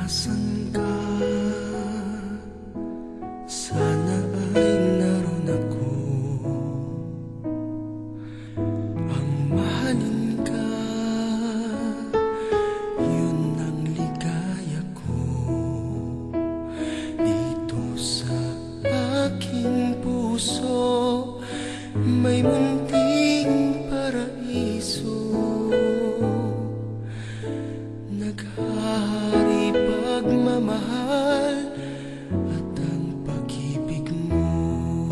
Nasan ka? Sana ay naroon ako. Ang mahalin ka, yun ang ligaya ko. Dito sa aking puso may munting paraiso. Naghahari pagmamahal at ang pag-ibig mo.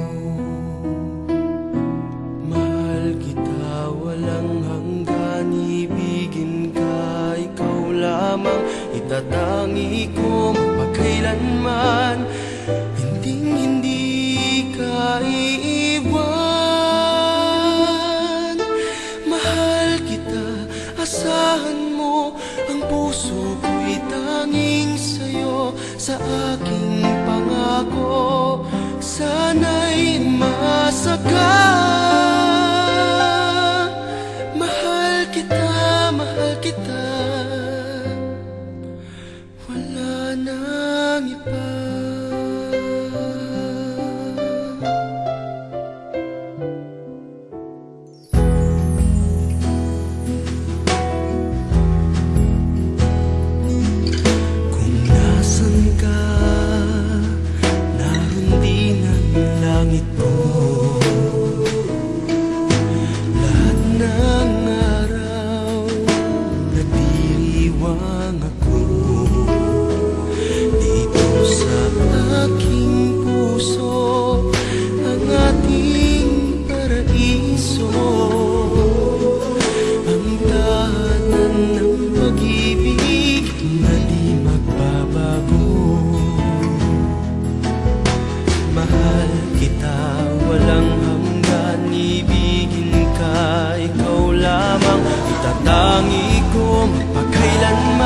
Mahal kita walang hanggan, ibigin ka, ikaw lamang itatangi ko magkailanman. Hindi ka iiwan. Mahal kita, asahan mo, ang puso ko'y tanging sa'yo. Sa aking pangako, sana'y masaka. Mahal kita, wala nang iba. Langit ko, lahat ng araw nagdiriwang ako. Dito sa aking puso ang ating paraiso, ang tahanan ng pag-ibig na di magbabago. Mahal kita, walang hanggan, ibigin ka, ikaw lamang itatangi ko magpakailanman.